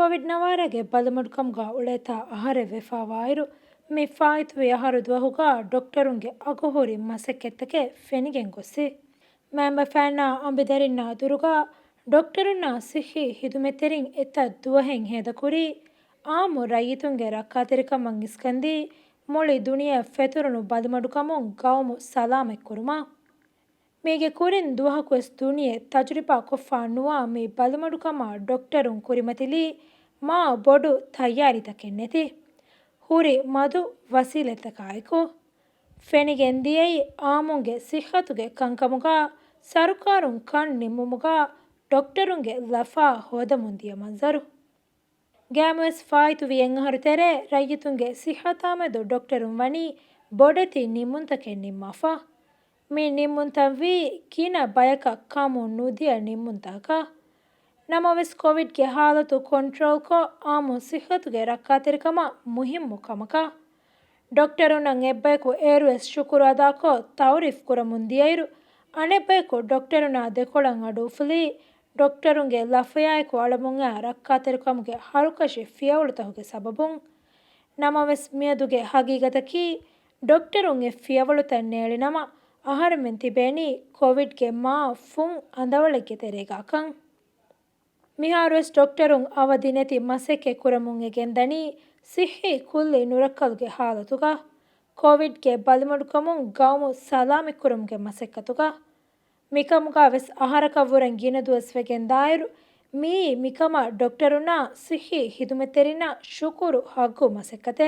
Covid ನವಾರಗೆ ಬಲಮುಡ್ಕಂಗ ಉಳೆತ ಅಹರೆ ವೆಫಾವಾಯಿರು ಮಿ ಫಾಯ್ತು ಯಹರು ದ್ವಹುಗ ಡಾಕ್ಟರುಂಗೆ ಅಗುಹುರಿ ಮಸೆಕ್ಕೆತ್ತಕೆ ಫೆನಿಗೆನ್ ಗೊಸ್ಸಿ ಮ್ಯಾಂಬ ಫ್ಯಾನ್ನ ಅಂಬಿದರಿನ್ನ ದುರುಗ ಡಾಕ್ಟರುನ್ನ ಸಿಹಿ ಹಿದುಮೆತೆರಿನ್ ಎತ್ತ ದುವಹೆನ್ ಹೇದಕುರಿ ಆಮು ರೈಯಿತುಂಗೆ ರಕ್ಕಾತಿರಿಕಮಂ ಇಸ್ಕಂದಿ ಮೊಳಿ ದುನಿಯ ಫೆತುರುನು ಬಲಮಡುಕಮುನ್ ಗೌಮು ಸಲಾಮೆಕ್ಕುರುಮಾ ಮೇಗೆ ಕುರಿನ್ ದುವಹಕು S ದುನಿಯೆ ತಜುರಿಪಾ ಕೊಫ್ಫಾ ನುವಾ me ಬಲಮಡುಕಮ ಡಾಕ್ಟರುನ್ ಕುರಿಮತಿಲಿ ಮಾ ಬೊಡು ತಯ್ಯಾರಿತಕೆನ್ನೆತಿ ಹುರಿ ಮದು ವಸೀಲೆತಕಾಯಿಕು ಫೆನಿಗೆನ್ ದಿಯೈ ಆಮುಂಗೆ ಸಿಹತುಗೆ ಕಂಕಮುಗ ಸರುಕಾರುನ್ ಕಣ್ ನಿಮ್ಮುಮುಗ ಡಾಕ್ಟರುಂಗೆ ಲಫಾ ಹೋದಮುಂದಿಯ ಮಂಜರು ಗ್ಯಾಮುವೆಸ್ ಫಾಯ್ತುವಿ ಎಂಗಹರು ತೆರೆ ರೈಯಿತುಂಗೆ ಸಿಹತಾಮೆದು ಡಾಕ್ಟರುನ್ ವನಿ ಬೊಡೆತಿ ನಿಮ್ಮುಂತಕೆನ್ ನಿಮ್ಮಫಾ ಮೀ ನಿಮ್ಮುಂತಂವಿ ಕಿನ ಬಯಕ ಕಾಮು ನುದಿಯ ನಿಮ್ಮುಂತಾಕ ನಮವೆಸ್ ಕೋವಿಡ್ಗೆ ಹಾಲತು ಕಂಟ್ರೋಲ್ಕೊ ಆಮು ಸಿಹತುಗೆ ರಕ್ಕಾತಿರಿಕಮ ಮುಹಿಮ್ಮು ಕಮಕ ಡಾಕ್ಟರುನಂ ಎಬ್ಬೆಕು ಏರುವೆಸ್ ಶುಕುರು ಅದಾಕೊ ತೌರಿಫ್ ಕುರ ಮುಂದಿಯೈರು ಅಣೆಬ್ಬೆಕು ಡಾಕ್ಟರುನ ದೆಕೊಳಂ ಅಡೂಫುಲಿ ಡಾಕ್ಟರುಂಗೆ ಲಫಯಾಯಕು ಅಳಮುಂಗ ರಕ್ಕಾತಿರಿಕಮುಗೆ ಹರುಕಶಿ ಫಿಯವಳುತಹುಗೆ ಸಬಬುಂ ನಮವೆಸ್ ಮಿಯದುಗೆ ಹಗೀಗತಕಿ ಡಾಕ್ಟರುಂಗೆ ಫಿಯವಳುತ ನೇಳಿ ನಮ ಅಹರಮೆನ್ ತಿಬೇನಿ ಕೋವಿಡ್ಗೆ ಮಾ ಫುಂ ಅಂದವಳೆಗೆ ತೆರೆಗಾಕಂ ಮಿಹಾರುವೆಸ್ ಡಾಕ್ಟರುಂ ಅವದಿನೆತಿ ಮಸೆಕೆ ಕುರಮುಂಗೆ ಗೆಂದನಿ ಸಿಹಿ ಕುಲ್ಲಿ ನುರಕ್ಕಲ್ಗೆ ಹಾಲತುಗ ಕೋವಿಡ್ಗೆ ಬಲಿಮಡುಕಮುಂ ಗೌಮು ಸಲಾಮಿ ಕುರುಂಗೆ ಮಸೆಕ್ಕತುಗ ಮಿಕಮುಗ ವೆಸ್ ಅಹರಕವ್ವುರಂ ಗಿನದುವೆಸ್ ವೆಗೆಂದಾಯರು ಮೀ ಮಿಕಮ ಡಾಕ್ಟರುನ ಸಿಹಿ ಹಿದುಮೆತೆರಿನ ಶುಕುರು ಹಗ್ಗು ಮಸೆಕ್ಕತೆ